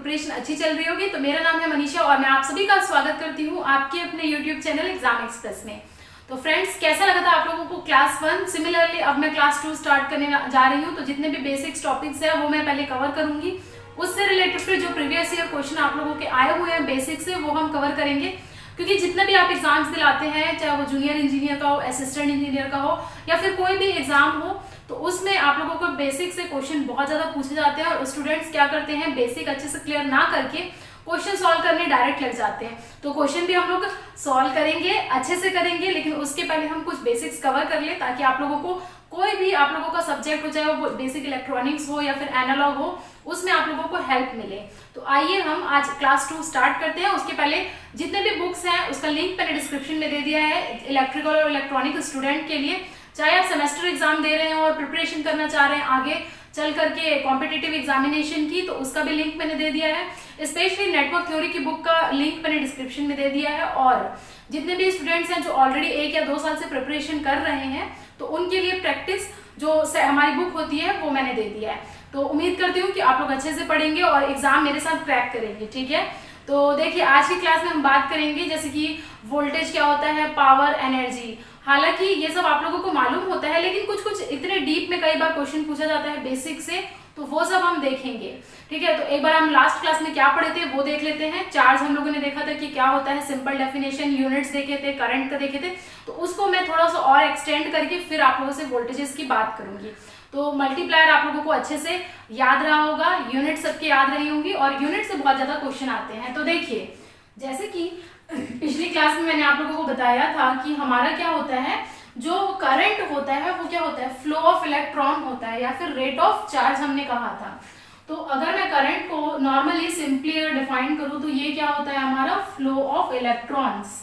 Preparation अच्छी चल रही होगी। तो मेरा नाम है मनीषा और मैं आप सभी का स्वागत करती हूँ आपके अपने यूट्यूब चैनल एग्जाम एक्सप्रेस में। तो फ्रेंड्स, कैसा लगा था आप लोगों को क्लास 1? सिमिलरली अब मैं क्लास 2 स्टार्ट करने जा रही हूँ। तो जितने भी बेसिक्स टॉपिक्स है वो मैं पहले कवर करूंगी। उससे रिलेटेड फिर जो प्रीवियस ईयर क्वेश्चन आप लोगों के आए हुए हैं बेसिक से, वो हम कवर करेंगे। क्योंकि जितने भी आप एग्जाम्स दिलाते हैं, चाहे वो जूनियर इंजीनियर का हो, असिस्टेंट इंजीनियर का हो, या फिर कोई भी एग्जाम हो, तो उसमें आप लोगों को बेसिक से क्वेश्चन बहुत ज्यादा पूछे जाते हैं और स्टूडेंट्स क्या करते हैं, बेसिक अच्छे से क्लियर ना करके क्वेश्चन सॉल्व करने डायरेक्ट लग जाते हैं। तो क्वेश्चन भी हम लोग सॉल्व करेंगे, अच्छे से करेंगे, लेकिन उसके पहले हम कुछ बेसिक्स कवर कर ले, ताकि आप लोगों को कोई भी आप लोगों का सब्जेक्ट हो, चाहे वो बेसिक इलेक्ट्रॉनिक्स हो या फिर एनालॉग हो, उसमें आप लोगों को हेल्प मिले। तो आइए हम आज क्लास 2 स्टार्ट करते हैं। उसके पहले जितने भी बुक्स हैं उसका लिंक मैंने डिस्क्रिप्शन में दे दिया है इलेक्ट्रिकल और इलेक्ट्रॉनिक स्टूडेंट के लिए। चाहे आप सेमेस्टर एग्जाम दे रहे हैं और प्रिपरेशन करना चाह रहे हैं आगे चल करके कॉम्पिटिटिव एग्जामिनेशन की, तो उसका भी लिंक मैंने दे दिया है। स्पेशली नेटवर्क थ्योरी की बुक का लिंक मैंने डिस्क्रिप्शन में दे दिया है। और जितने भी स्टूडेंट्स हैं जो ऑलरेडी 1 या 2 साल से प्रिपरेशन कर रहे हैं, तो उनके लिए प्रैक्टिस जो हमारी बुक होती है वो मैंने दे दिया है। तो उम्मीद करती हूँ कि आप लोग अच्छे से पढ़ेंगे और एग्जाम मेरे साथ क्रैक करेंगे। ठीक है, तो देखिए आज की क्लास में हम बात करेंगे जैसे कि वोल्टेज क्या होता है, पावर, एनर्जी। हालांकि ये सब आप लोगों को मालूम होता है, लेकिन कुछ कुछ इतने डीप में कई बार क्वेश्चन पूछा जाता है बेसिक से, तो वो सब हम देखेंगे। ठीक है, तो एक बार हम लास्ट क्लास में क्या पढ़े थे वो देख लेते हैं। चार्ज हम लोगों ने देखा था कि क्या होता है, सिंपल डेफिनेशन, यूनिट्स देखे थे, करंट का देखे थे। तो उसको मैं थोड़ा सा और एक्सटेंड करके फिर आप लोगों से वोल्टेजेस की बात करूंगी। तो मल्टीप्लायर आप लोगों को अच्छे से याद रहा होगा, यूनिट सबके याद रही होंगी, और यूनिट से बहुत ज्यादा क्वेश्चन आते हैं। तो देखिए, जैसे कि पिछली क्लास में मैंने आप लोगों को बताया था कि हमारा क्या होता है, जो करंट होता है वो क्या होता है, फ्लो ऑफ इलेक्ट्रॉन होता है, या फिर रेट ऑफ चार्ज हमने कहा था। तो अगर मैं करंट को नॉर्मली सिंपली डिफाइन करूं तो ये क्या होता है हमारा, फ्लो ऑफ इलेक्ट्रॉन्स।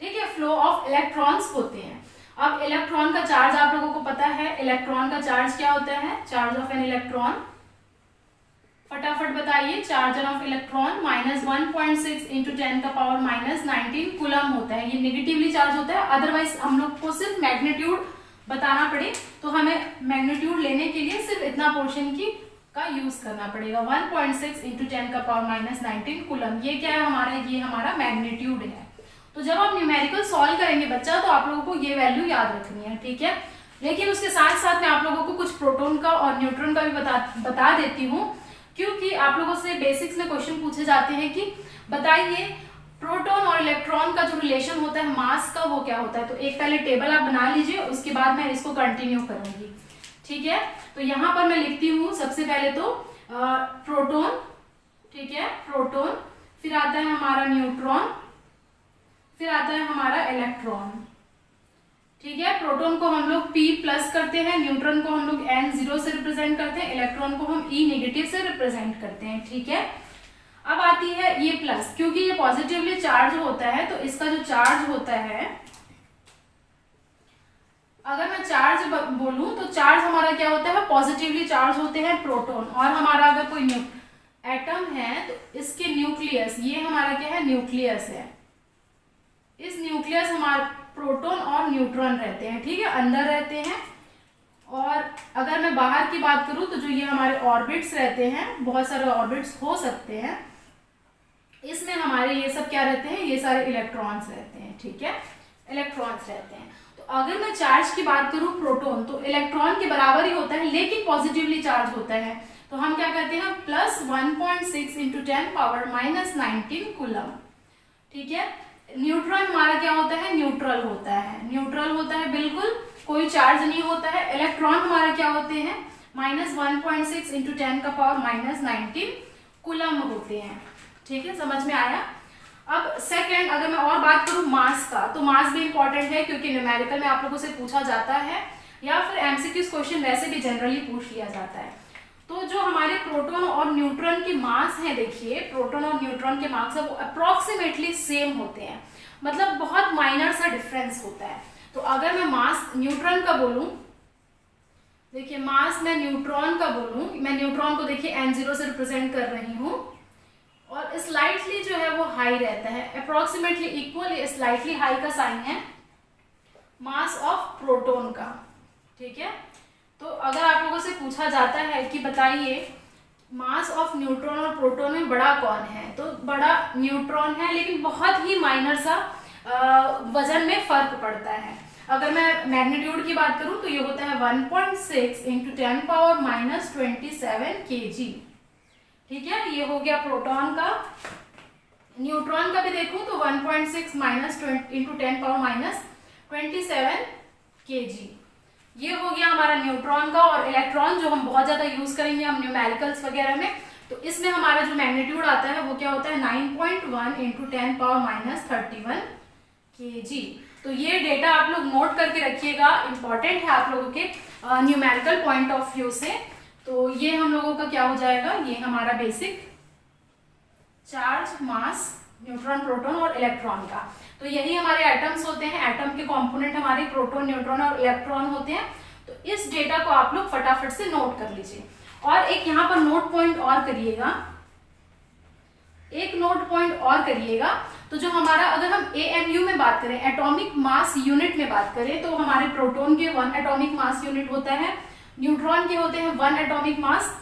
ठीक है, फ्लो ऑफ इलेक्ट्रॉन्स होते हैं। अब इलेक्ट्रॉन का चार्ज आप लोगों को पता है, इलेक्ट्रॉन का चार्ज क्या होता है, चार्ज ऑफ एन इलेक्ट्रॉन, फटाफट बताइए। चार्ज ऑफ इलेक्ट्रॉन -1.6 इंटू 10 का पावर -19 कूलम होता है। ये नेगेटिवली चार्ज होता है। अदरवाइज हम लोग को सिर्फ मैग्नीट्यूड बताना पड़े तो हमें मैग्नीट्यूड लेने के लिए सिर्फ इतना पोर्शन की का यूज करना पड़ेगा। 1.6 इंटू 10 का पावर -19 कूलम, ये क्या है हमारा, ये हमारा मैग्नीट्यूड है। तो जब आप न्यूमेरिकल सॉल्व करेंगे बच्चा, तो आप लोगों को ये वैल्यू याद रखनी है। ठीक है, लेकिन उसके साथ साथ मैं आप लोगों को कुछ प्रोटॉन का और न्यूट्रॉन का भी बता देती हूँ, क्योंकि आप लोगों से बेसिक्स में क्वेश्चन पूछे जाते हैं कि बताइए प्रोटॉन और इलेक्ट्रॉन का जो रिलेशन होता है मास का, वो क्या होता है। तो एक पहले टेबल आप बना लीजिए, उसके बाद मैं इसको कंटिन्यू करूंगी। ठीक है, तो यहाँ पर मैं लिखती हूँ सबसे पहले तो प्रोटॉन। ठीक है, प्रोटॉन, फिर आता है हमारा न्यूट्रॉन, फिर आता है हमारा इलेक्ट्रॉन। ठीक है, प्रोटॉन को हम लोग P+ करते हैं, न्यूट्रॉन को हम लोग N0 से रिप्रेजेंट करते हैं, इलेक्ट्रॉन को हम E- से रिप्रेजेंट करते हैं। ठीक है, अब आती है ये प्लस, क्योंकि ये पॉजिटिवली चार्ज होता है, तो इसका जो चार्ज होता है, अगर मैं चार्ज बोलूं तो चार्ज हमारा क्या होता है, पॉजिटिवली चार्ज होते हैं प्रोटॉन। और हमारा अगर कोई एटम है तो इसके न्यूक्लियस, ये हमारा क्या है, न्यूक्लियस है। इस न्यूक्लियस हमारे प्रोटॉन और न्यूट्रॉन रहते हैं। ठीक है, अंदर रहते हैं। और अगर मैं बाहर की बात करूं तो जो ये हमारे ऑर्बिट्स रहते हैं, बहुत सारे ऑर्बिट्स हो सकते हैं, इसमें हमारे ये सब क्या रहते हैं, ये सारे इलेक्ट्रॉन्स रहते हैं। ठीक है, इलेक्ट्रॉन्स रहते हैं। तो अगर मैं चार्ज की बात करूं प्रोटॉन, तो इलेक्ट्रॉन के बराबर ही होता है, लेकिन पॉजिटिवली चार्ज होता है। तो हम क्या कहते हैं, +1.6 इंटू 10 पावर -19 कूलम। ठीक है, न्यूट्रॉन हमारा क्या होता है, न्यूट्रल होता है, न्यूट्रल होता है, बिल्कुल कोई चार्ज नहीं होता है। इलेक्ट्रॉन हमारे क्या होते हैं, -1.6 इंटू 10 का पावर -19 कूलम होते हैं। ठीक है, समझ में आया। अब सेकंड, अगर मैं और बात करूं मास का, तो मास भी इंपॉर्टेंट है, क्योंकि न्यूमेरिकल में आप लोगों से पूछा जाता है, या फिर एमसीक्यूज क्वेश्चन वैसे भी जनरली पूछ लिया जाता है। तो जो हमारे प्रोटॉन और न्यूट्रॉन के मास हैं, देखिए प्रोटॉन और न्यूट्रॉन के मास है वो अप्रोक्सीमेटली सेम होते हैं, मतलब बहुत माइनर सा डिफरेंस होता है। तो अगर मैं मास न्यूट्रॉन का बोलूं, देखिए मास मैं न्यूट्रॉन का बोलूं, मैं न्यूट्रॉन को देखिए N0 से रिप्रेजेंट कर रही हूं, और स्लाइटली जो है वो हाई रहता है, अप्रोक्सीमेटली इक्वल स्लाइटली हाई का साइन है मास ऑफ प्रोटॉन का। ठीक है, तो अगर आप लोगों से पूछा जाता है कि बताइए मास ऑफ न्यूट्रॉन और प्रोटॉन में बड़ा कौन है? तो बड़ा न्यूट्रॉन है, लेकिन बहुत ही माइनर सा वजन में फर्क पड़ता है। अगर मैं मैग्नीट्यूड की बात करूं तो ये होता है 1.6 इंटू 10⁻27 kg। ठीक है, ये हो गया प्रोटॉन का। न्यूट्रॉन का भी देखूं तो 1.6 इंटू 10⁻27 kg। ये हो गया हमारा न्यूट्रॉन का। और इलेक्ट्रॉन जो हम बहुत ज्यादा यूज करेंगे हम न्यूमेरिकल्स वगैरह में, तो इसमें हमारा जो मैग्नीट्यूड आता है वो क्या होता है 9.1 इंटू 10⁻31 kg। तो ये डेटा आप लोग नोट करके रखिएगा, इंपॉर्टेंट है आप लोगों के न्यूमेरिकल पॉइंट ऑफ व्यू से। तो ये हम लोगों का क्या हो जाएगा, ये हमारा बेसिक चार्ज, मास, न्यूट्रॉन, प्रोटॉन और इलेक्ट्रॉन का। तो यही हमारे एटम्स होते हैं। एटम के कंपोनेंट हमारे प्रोटॉन, न्यूट्रॉन और इलेक्ट्रॉन होते हैं। तो इस डेटा को आप लोग फटाफट से नोट कर लीजिए। और एक यहाँ पर नोट पॉइंट और करिएगा, एक नोट पॉइंट और करिएगा। तो जो हमारा, अगर हम AMU में बात करें, एटॉमिक मास यूनिट में बात करें, तो हमारे प्रोटॉन के 1 एटॉमिक मास यूनिट होता है, न्यूट्रॉन के होते हैं 1 एटॉमिक मास,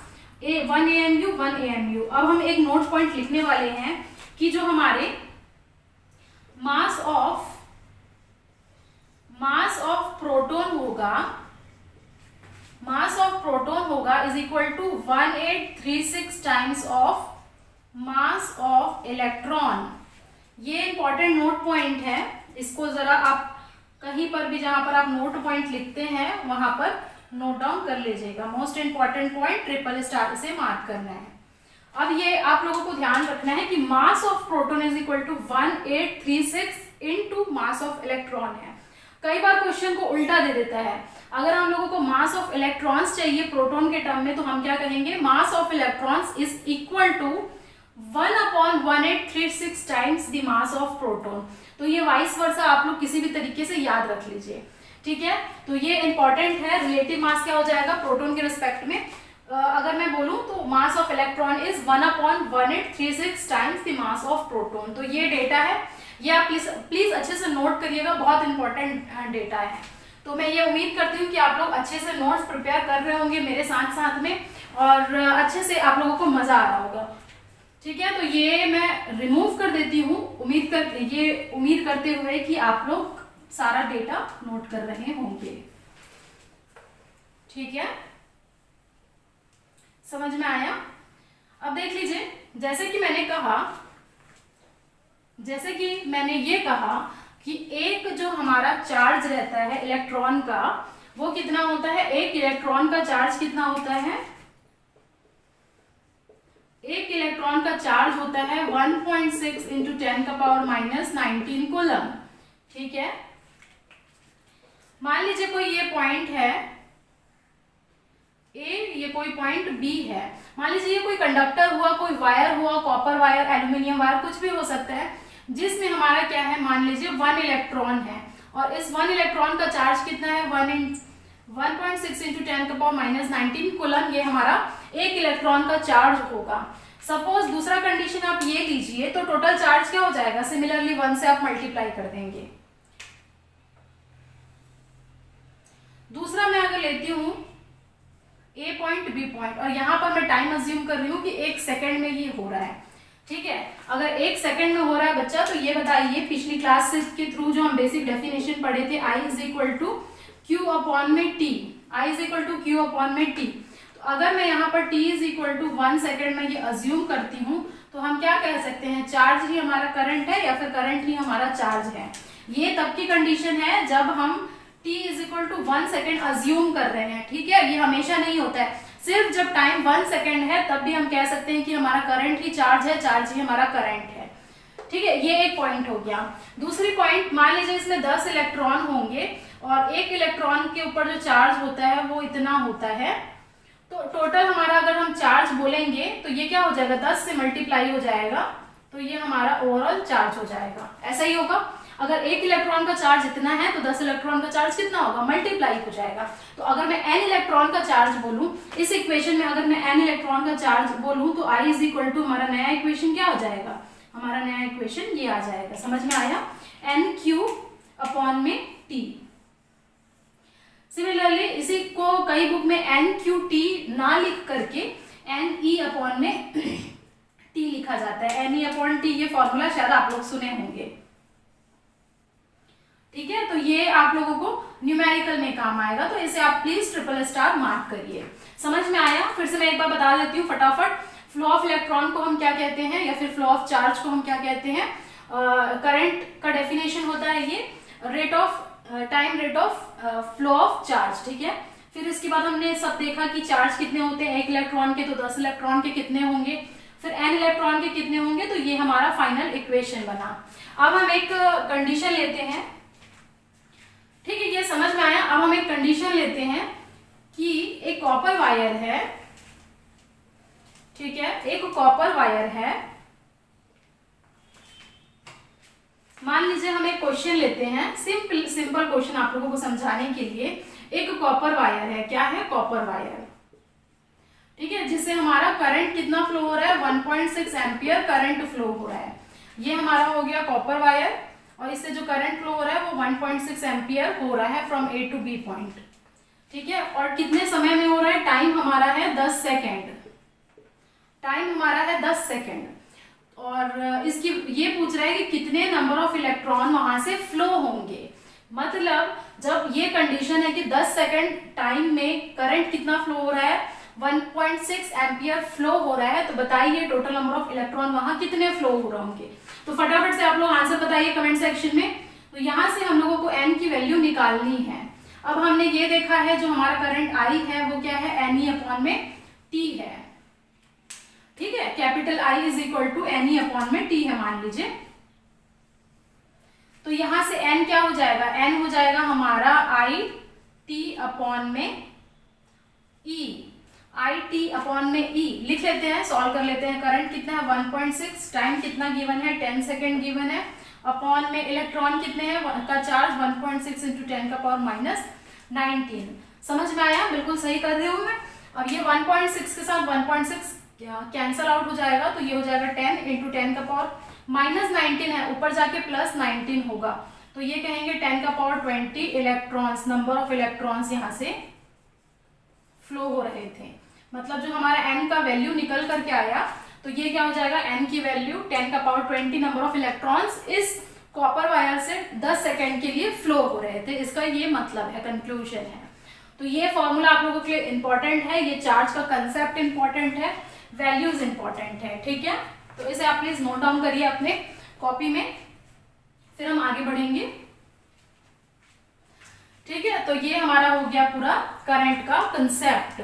1 AMU 1 AMU। अब हम एक नोट पॉइंट लिखने वाले हैं कि जो हमारे मास ऑफ प्रोटॉन होगा is equal to 1836 times of mass of electron. ये इंपॉर्टेंट नोट पॉइंट है, इसको जरा आप कहीं पर भी जहां पर आप नोट पॉइंट लिखते हैं वहां पर नोट डाउन कर लीजिएगा। Most important point triple star से मार्क करना है। अब ये आप लोगों को ध्यान रखना है कि mass of proton is equal to 1836 into mass of electron है। कई बार क्वेश्चन को उल्टा दे देता है। अगर हम लोगों को मास ऑफ इलेक्ट्रॉन्स चाहिए प्रोटॉन के टर्म में, तो हम क्या कहेंगे, mass of electrons is equal to 1/1836 times the mass of proton. तो ये वाइस वर्सा आप लोग किसी भी तरीके से याद रख लीजिए, ठीक है। तो ये इंपॉर्टेंट है। रिलेटिव मास क्या हो जाएगा प्रोटॉन के रिस्पेक्ट में, अगर मैं बोलूं तो मास of electron is 1/1836 times the mass of proton. तो ये डेटा है, ये आप प्लीज अच्छे से नोट करिएगा, बहुत इंपॉर्टेंट डेटा है। तो मैं ये उम्मीद करती हूँ कि आप लोग अच्छे से नोट्स प्रिपेयर कर रहे होंगे मेरे साथ साथ में, और अच्छे से आप लोगों को मजा आ रहा होगा, ठीक है। तो ये मैं रिमूव कर देती हूँ, उम्मीद करते हुए कि आप लोग सारा डेटा नोट कर रहे होंगे, ठीक है। समझ में आया? अब देख लीजिए, जैसे कि मैंने ये कहा कि एक जो हमारा चार्ज रहता है इलेक्ट्रॉन का, वो कितना होता है, एक इलेक्ट्रॉन का चार्ज कितना होता है, एक इलेक्ट्रॉन का चार्ज होता है 1.6 इंटू 10⁻⁻19 कूलम, ठीक है। मान लीजिए कोई ये पॉइंट है A, ये कोई पॉइंट B है। मान लीजिए ये कोई कंडक्टर हुआ, कोई वायर हुआ, कॉपर वायर, एल्यूमिनियम वायर, कुछ भी हो सकता है, जिसमें हमारा क्या है, मान लीजिए 1 इलेक्ट्रॉन है। और इस 1 इलेक्ट्रॉन का चार्ज कितना है, 1.6 इंटू 10⁻⁻19 कूलम, ये हमारा एक इलेक्ट्रॉन का चार्ज होगा। सपोज दूसरा कंडीशन आप ये लीजिए, तो टोटल चार्ज क्या हो जाएगा, सिमिलरली 1 से आप मल्टीप्लाई कर देंगे। दूसरा मैं अगर लेती हूं A पॉइंट B पॉइंट, और यहां पर मैं टाइम अज्यूम कर रही हूं कि 1 सेकेंड में ये हो रहा है, ठीक है। अगर 1 सेकेंड में हो रहा है बच्चा, तो ये बताइए, पिछली क्लास के थ्रू जो हम बेसिक डेफिनेशन पढ़े थे, I is equal to Q upon में T, I is equal to Q upon में टी। तो अगर मैं यहाँ पर T is equal to 1 second में ये अज्यूम करती हूँ, तो हम क्या कह सकते हैं, चार्ज ही हमारा करंट है या फिर करंट ही हमारा चार्ज है। ये तब की कंडीशन है जब हम T is equal to 1 second assume कर रहे हैं, ठीक है। ये हमेशा नहीं होता है, सिर्फ जब टाइम 1 सेकेंड है तब भी हम कह सकते हैं कि हमारा करंट ही चार्ज है, चार्ज ही हमारा करंट है, ठीक है। ये एक पॉइंट हो गया। दूसरी पॉइंट, मान लीजिए इसमें 10 इलेक्ट्रॉन होंगे और एक इलेक्ट्रॉन के ऊपर जो चार्ज होता है वो इतना होता है, तो टोटल हमारा अगर हम चार्ज बोलेंगे तो ये क्या हो जाएगा, 10 से मल्टीप्लाई हो जाएगा, तो ये हमारा ओवरऑल चार्ज हो जाएगा। ऐसा ही होगा, अगर एक इलेक्ट्रॉन का चार्ज इतना है तो 10 इलेक्ट्रॉन का चार्ज कितना होगा, मल्टीप्लाई हो जाएगा। तो अगर मैं n इलेक्ट्रॉन का चार्ज बोलूं, इस इक्वेशन में अगर मैं n इलेक्ट्रॉन का चार्ज बोलूं, तो I इज इक्वल टू हमारा नया इक्वेशन क्या हो जाएगा, हमारा नया इक्वेशन ये आ जाएगा। समझ में आया, NQ अपॉन में T। सिमिलरली इसी को कई बुक में NQT ना लिख करके Ne/अपॉन में T लिखा जाता है। Ne/T ये फॉर्मूला शायद आप लोग सुने होंगे। ठीक है, तो ये आप लोगों को न्यूमेरिकल में काम आएगा, तो इसे आप प्लीज ट्रिपल स्टार मार्क करिए। समझ में आया? फिर से मैं एक बार बता देती हूँ फटाफट। फ्लो ऑफ इलेक्ट्रॉन को हम क्या कहते हैं, या फिर फ्लो ऑफ चार्ज को हम क्या कहते हैं? करंट का डेफिनेशन होता है ये time rate of flow of charge. ठीक है, फिर इसके बाद हमने सब देखा कि चार्ज कितने होते हैं, 1 इलेक्ट्रॉन के, तो 10 इलेक्ट्रॉन के कितने होंगे, फिर n इलेक्ट्रॉन के कितने होंगे, तो ये हमारा फाइनल इक्वेशन बना। अब हम एक कंडीशन लेते हैं। ठीक है, ये समझ में आया? अब हम एक कंडीशन लेते हैं कि एक कॉपर वायर है। ठीक है, एक कॉपर वायर है। मान लीजिए हम एक क्वेश्चन लेते हैं, सिंपल क्वेश्चन आप लोगों को समझाने के लिए। एक कॉपर वायर है, क्या है? Copper wire. ठीक है, जिससे हमारा करंट कितना फ्लो हो रहा है? 1.6 एम्पियर करंट फ्लो हो रहा है। ये हमारा हो गया कॉपर वायर, और इससे जो करंट फ्लो हो रहा है वो 1.6 एम्पियर हो रहा है from A to B point. ठीक है, और कितने समय में हो रहा है? टाइम हमारा है 10 सेकेंड। टाइम हमारा है 10 सेकेंड, और इसकी ये पूछ रहा है कि कितने नंबर ऑफ इलेक्ट्रॉन वहां से फ्लो होंगे। मतलब जब ये कंडीशन है कि 10 सेकेंड टाइम में करंट कितना फ्लो हो रहा है? 1.6 एम्पियर फ्लो हो रहा है, तो बताइए टोटल नंबर ऑफ इलेक्ट्रॉन वहां कितने फ्लो हो रहे होंगे। तो फटाफट से आप लोग आंसर बताइए कमेंट सेक्शन में। तो यहां से हम लोगों को n की वैल्यू निकालनी है। अब हमने ये देखा है जो हमारा करंट I है वो क्या है? Ne/T है। ठीक है, capital I is equal to Ne/T है मान लीजिए। तो यहां से n क्या हो जाएगा? n हो जाएगा हमारा IT/E लिख लेते हैं, सॉल्व कर लेते हैं। करंट कितना है? 1.6, टाइम कितना गिवन है? 10 सेकेंड गिवन है, अपॉन में इलेक्ट्रॉन कितने हैं का चार्ज 1.6 इंटू 10 का पावर माइनस 19। समझ में आया? बिल्कुल सही कर रही हूँ मैं। अब ये 1.6 के साथ 1.6 कैंसल आउट हो जाएगा, तो ये हो जाएगा 10 इंटू 10 का पावर माइनस 19 है, ऊपर जाके प्लस 19 होगा, तो ये कहेंगे 10 का power 20 electrons, number of electrons यहाँ से फ्लो हो रहे थे। मतलब जो हमारा n का वैल्यू निकल करके आया, तो ये क्या हो जाएगा? n की वैल्यू 10 का पावर 20 नंबर ऑफ इलेक्ट्रॉन्स इस कॉपर वायर से 10 सेकेंड के लिए फ्लो हो रहे थे। इसका ये मतलब है, कंक्लूजन है। तो ये फॉर्मूला आप लोगों के लिए इंपॉर्टेंट है, ये चार्ज का कंसेप्ट इंपॉर्टेंट है, वैल्यूज इंपॉर्टेंट है। ठीक है, तो इसे आप प्लीज नोट डाउन करिए अपने कॉपी में, फिर हम आगे बढ़ेंगे। ठीक है, तो ये हमारा हो गया पूरा करंट का कंसेप्ट।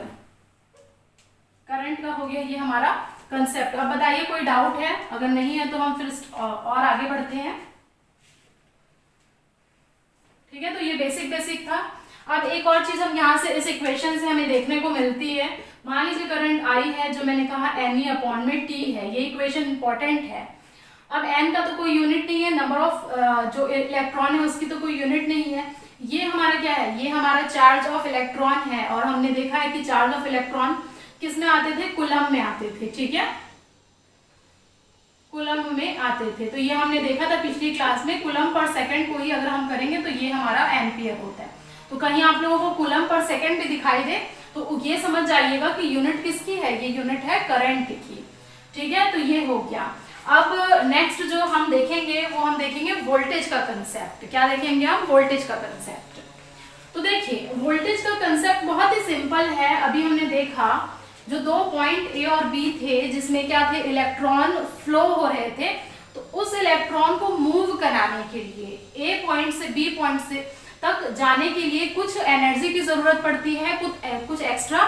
करंट का हो गया ये हमारा कंसेप्ट। अब बताइए कोई डाउट है? अगर नहीं है तो हम फिर और आगे बढ़ते हैं। ठीक है, तो ये बेसिक था। अब एक और चीज हम यहाँ से इस इक्वेशन से हमें देखने को मिलती है। मान लीजिए करंट I है, जो मैंने कहा Ne/T है, ये इक्वेशन इंपॉर्टेंट है। अब n का तो कोई यूनिट नहीं है, नंबर ऑफ जो इलेक्ट्रॉन है उसकी तो कोई यूनिट नहीं है। ये हमारा क्या है? ये हमारा चार्ज ऑफ इलेक्ट्रॉन है, और हमने देखा है कि चार्ज ऑफ इलेक्ट्रॉन किस में आते थे? कूलम में आते थे। ठीक है, कूलम में आते थे। तो ये हमने देखा था पिछली क्लास में, कूलम पर सेकंड को ही अगर हम करेंगे तो ये हमारा एम्पियर होता है। तो कहीं आप लोगों को कूलम पर सेकंड भी दिखाई दे तो ये समझ जाइएगा कि यूनिट किसकी है? ये यूनिट है करंट की। ठीक है, तो ये हो गया। अब नेक्स्ट जो हम देखेंगे वो हम देखेंगे वोल्टेज का कंसेप्ट। क्या देखेंगे हम? वोल्टेज का कंसेप्ट। तो देखिए वोल्टेज का कंसेप्ट बहुत ही सिंपल है। अभी हमने देखा जो 2 पॉइंट A और B थे, जिसमें क्या थे? इलेक्ट्रॉन फ्लो हो रहे थे, तो उस इलेक्ट्रॉन को मूव कराने के लिए A पॉइंट से B पॉइंट से तक जाने के लिए कुछ एनर्जी की जरूरत पड़ती है, कुछ एक्स्ट्रा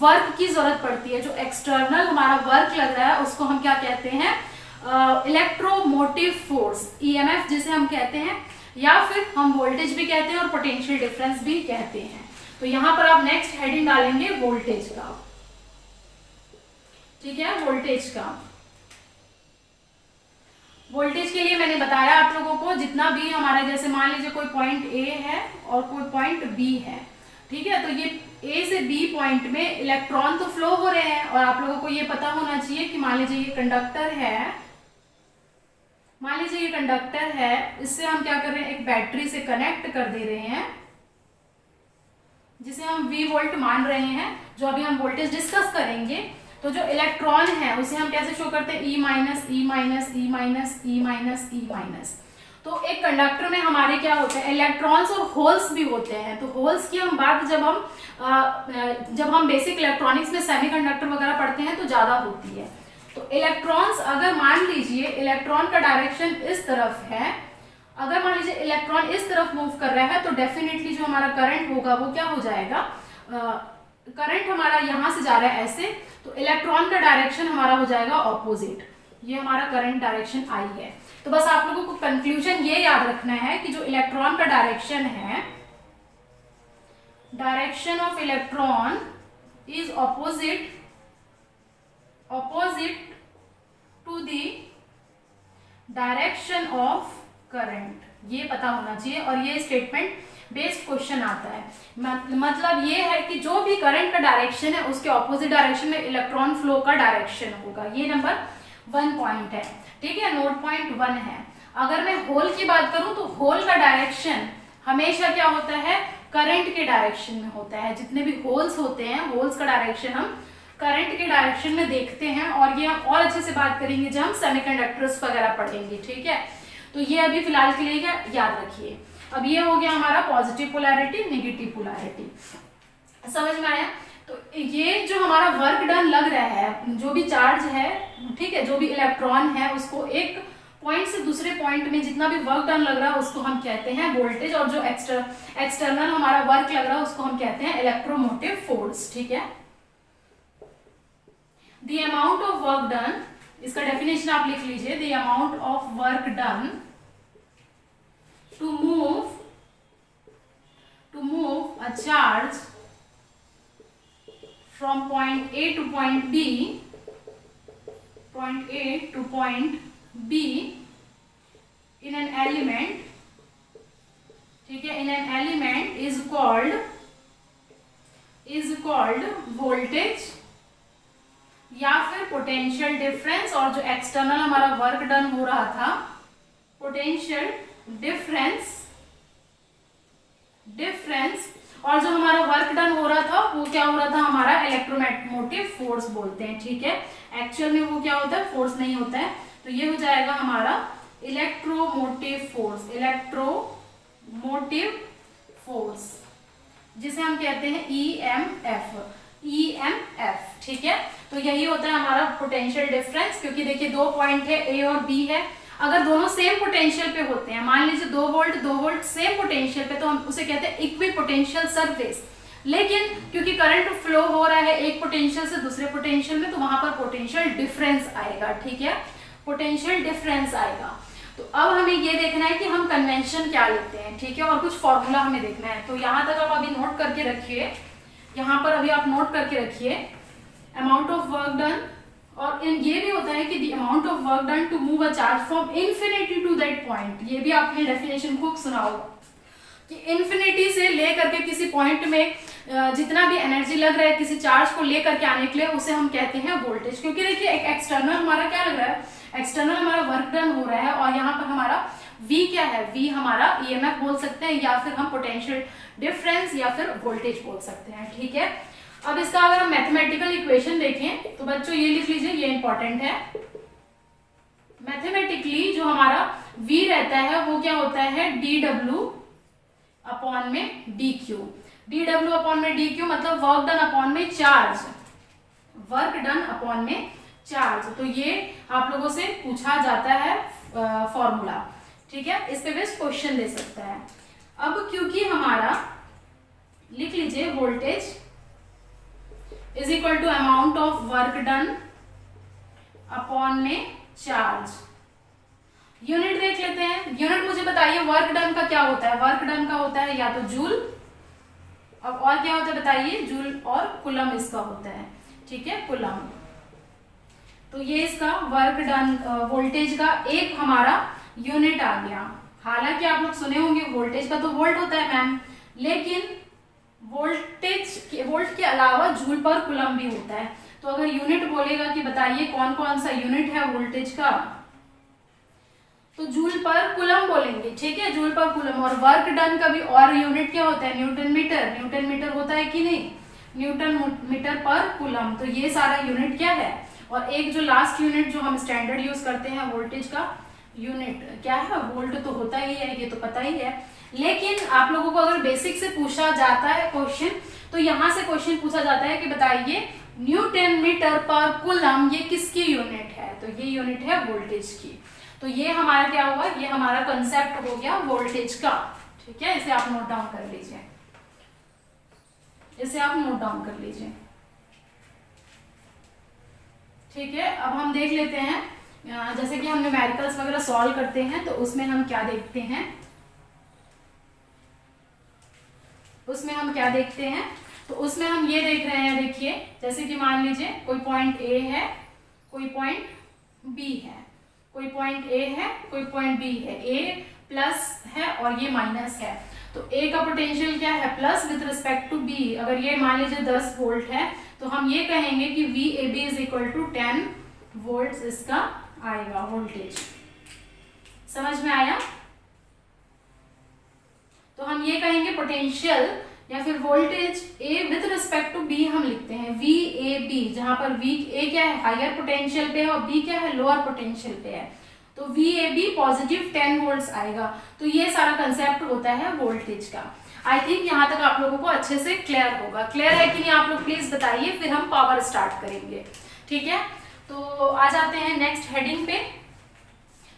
वर्क की जरूरत पड़ती है। जो एक्सटर्नल हमारा वर्क लग रहा है उसको हम क्या कहते हैं? इलेक्ट्रोमोटिव फोर्स, EMF जिसे हम कहते हैं, या फिर हम वोल्टेज भी कहते हैं और पोटेंशियल डिफरेंस भी कहते हैं। तो यहाँ पर आप नेक्स्ट हेडिंग डालेंगे वोल्टेज का। ठीक है, वोल्टेज का। वोल्टेज के लिए मैंने बताया आप लोगों को, जितना भी हमारा, जैसे मान लीजिए कोई पॉइंट A है और कोई पॉइंट B है। ठीक है, तो ये A से B पॉइंट में इलेक्ट्रॉन तो फ्लो हो रहे हैं, और आप लोगों को ये पता होना चाहिए कि मान लीजिए ये कंडक्टर है, मान लीजिए ये कंडक्टर है, इससे हम क्या कर रहे हैं? एक बैटरी से कनेक्ट कर दे रहे हैं, जिसे हम V वोल्ट मान रहे हैं। जो अभी हम वोल्टेज डिस्कस करेंगे तो जो इलेक्ट्रॉन है उसे हम कैसे शो करते हैं, E minus E minus E minus E minus E minus. तो एक कंडक्टर में हमारे क्या होते हैं, इलेक्ट्रॉन्स और होल्स भी होते हैं। तो होल्स की हम बात जब हम बेसिक इलेक्ट्रॉनिक्स में सेमीकंडक्टर वगैरह पढ़ते हैं तो ज्यादा होती है। तो इलेक्ट्रॉन्स, अगर मान लीजिए इलेक्ट्रॉन का डायरेक्शन इस तरफ है, अगर मान लीजिए इलेक्ट्रॉन इस तरफ मूव कर रहा है तो डेफिनेटली जो हमारा करंट होगा वो क्या हो जाएगा, करंट हमारा यहां से जा रहा है ऐसे, तो इलेक्ट्रॉन का डायरेक्शन हमारा हो जाएगा ऑपोजिट। ये हमारा करंट डायरेक्शन आई है। तो बस आप लोगों को कंक्लूजन ये याद रखना है कि जो इलेक्ट्रॉन का डायरेक्शन है, direction of electron is opposite to the direction of current. ये पता होना चाहिए और ये स्टेटमेंट बेस्ड क्वेश्चन आता है। मतलब ये है कि जो भी करंट का डायरेक्शन है उसके ऑपोजिट डायरेक्शन में इलेक्ट्रॉन फ्लो का डायरेक्शन होगा। ये नंबर 1 पॉइंट है, ठीक है, नोट पॉइंट 1 है। अगर मैं होल की बात करूं तो होल का डायरेक्शन हमेशा क्या होता है, करंट के डायरेक्शन में होता है। जितने भी होल्स होते हैं, होल्स का डायरेक्शन हम करंट के डायरेक्शन में देखते हैं, और ये हम और अच्छे से बात करेंगे जब हम सेमीकंडक्टर्स वगैरह पढ़ेंगे, ठीक है। तो ये अभी फिलहाल के लिए याद रखिए। अब ये हो गया हमारा पॉजिटिव पोलैरिटी, नेगेटिव पोलैरिटी, समझ में आया। तो ये जो हमारा वर्क डन लग रहा है, जो भी चार्ज है, ठीक है, जो भी इलेक्ट्रॉन है, उसको एक पॉइंट से दूसरे पॉइंट में जितना भी वर्क डन लग रहा है उसको हम कहते हैं वोल्टेज, और जो एक्सटर्नल हमारा वर्क लग रहा है उसको हम कहते हैं इलेक्ट्रोमोटिव फोर्स, ठीक है। The amount of work done, इसका डेफिनेशन आप लिख लीजिए, the amount of work done to move a charge from point A to point B in an element, ठीक है, in an element is called voltage या फिर पोटेंशियल डिफरेंस। और जो एक्सटर्नल हमारा वर्क डन हो रहा था, पोटेंशियल डिफरेंस, और जो हमारा वर्क डन हो रहा था वो क्या हो रहा था, हमारा इलेक्ट्रोमोटिव फोर्स बोलते हैं, ठीक है। एक्चुअल में वो क्या होता है, फोर्स नहीं होता है। तो ये हो जाएगा हमारा इलेक्ट्रोमोटिव फोर्स, जिसे हम कहते हैं ईएमएफ, ठीक है। तो यही होता है हमारा पोटेंशियल डिफरेंस, क्योंकि देखिए 2 पॉइंट है, ए और बी है। अगर दोनों सेम पोटेंशियल पे होते हैं, मान लीजिए 2 वोल्ट सेम पोटेंशियल पे, तो हम उसे कहते हैं इक्वी पोटेंशियल सरफेस। लेकिन क्योंकि करंट फ्लो हो रहा है एक पोटेंशियल से दूसरे पोटेंशियल में, तो वहां पर पोटेंशियल डिफरेंस आएगा, ठीक है, पोटेंशियल डिफरेंस आएगा। तो अब हमें ये देखना है कि हम कन्वेंशन क्या लेते हैं, ठीक है, और कुछ फॉर्मूला हमें देखना है। तो यहां तक आप अभी नोट करके रखिए, यहाँ पर अभी आप नोट करके रखिए अमाउंट ऑफ वर्क डन। और ये भी होता है कि the amount of work done to move a charge from infinity to that point. ये भी आपने डेफिनेशन खूब सुना होगा कि इन्फिनिटी से लेकर के किसी पॉइंट में जितना भी एनर्जी लग रहा है किसी चार्ज को लेकर के आने के लिए, उसे हम कहते हैं वोल्टेज। क्योंकि देखिए एक एक्सटर्नल हमारा क्या लग रहा है, एक्सटर्नल हमारा वर्क डन हो रहा है, और यहाँ पर हमारा V क्या है, V हमारा EMF बोल सकते हैं, या फिर हम पोटेंशियल डिफरेंस या फिर वोल्टेज बोल सकते हैं, ठीक है। अब इसका अगर हम मैथमेटिकल इक्वेशन देखें तो बच्चों ये लिख लीजिए, ये इंपॉर्टेंट है। मैथमेटिकली जो हमारा V रहता है वो क्या होता है, dW अपॉन में dQ। dW अपॉन में dQ मतलब वर्क डन अपॉन में चार्ज, वर्क डन अपॉन में चार्ज। तो ये आप लोगों से पूछा जाता है फॉर्मूला, ठीक है, इस पे बेस्ड क्वेश्चन दे सकता है। अब क्योंकि हमारा लिख लीजिए voltage is equal to amount of work done upon में चार्ज। यूनिट देख लेते हैं, यूनिट मुझे बताइए वर्क डन का क्या होता है। वर्क डन का होता है या तो जूल, अब और क्या होता है बताइए, जूल और कुलम इसका होता है, ठीक है, कुलम। तो ये इसका वर्क डन वोल्टेज का एक हमारा यूनिट आ गया। हालांकि आप लोग सुने होंगे वोल्टेज का तो वोल्ट होता है मैम, लेकिन वोल्ट के अलावा जूल पर कुलम भी होता है। तो अगर यूनिट बोलेगा कि बताइए कौन कौन सा यूनिट है वोल्टेज का, तो जूल पर कुलम बोलेंगे, ठीक है, जूल पर कुलम। और वर्क डन का भी और यूनिट क्या होता है, न्यूटन मीटर। न्यूटन मीटर होता है कि नहीं, न्यूटन मीटर पर कूलम। तो ये सारा यूनिट क्या है, और एक जो लास्ट यूनिट जो हम स्टैंडर्ड यूज करते हैं वोल्टेज का यूनिट क्या है, वोल्ट तो होता ही है, ये तो पता ही है। लेकिन आप लोगों को अगर बेसिक से पूछा जाता है क्वेश्चन, तो यहाँ से क्वेश्चन पूछा जाता है कि बताइए न्यूटन मीटर पर कूलम ये किसकी यूनिट है, तो ये यूनिट है वोल्टेज की। तो ये हमारा क्या हुआ, ये हमारा कंसेप्ट हो गया वोल्टेज का। ठीक है, इसे आप नोट डाउन कर लीजिए, इसे आप नोट डाउन कर लीजिए। ठीक है, अब हम देख लेते हैं, जैसे कि हम न्यूमेरिकल्स वगैरह सॉल्व करते हैं तो उसमें हम क्या देखते हैं, तो उसमें हम ये देख रहे हैं, देखिए जैसे कि मान लीजिए कोई पॉइंट ए है, कोई पॉइंट बी है, कोई पॉइंट ए है, कोई पॉइंट बी है, ए प्लस है और ये माइनस है। तो ए का पोटेंशियल क्या है, plus with respect to B. अगर ये मान लीजिए 10 वोल्ट है तो हम ये कहेंगे कि V A B is equal to 10 volt इसका आएगा वोल्टेज। समझ में आया? तो हम ये कहेंगे पोटेंशियल या फिर voltage A with respect to B हम लिखते हैं वी ए बी, जहां पर वी ए क्या है, हायर पोटेंशियल पे है और बी क्या है, लोअर पोटेंशियल पे है। तो V A B positive 10 volts आएगा। तो ये सारा कंसेप्ट होता है वोल्टेज का। आई थिंक यहाँ तक आप लोगों को अच्छे से क्लियर होगा। क्लियर है कि नहीं आप लोग प्लीज बताइए, फिर हम पावर स्टार्ट करेंगे। ठीक है, तो आ जाते हैं नेक्स्ट हेडिंग पे।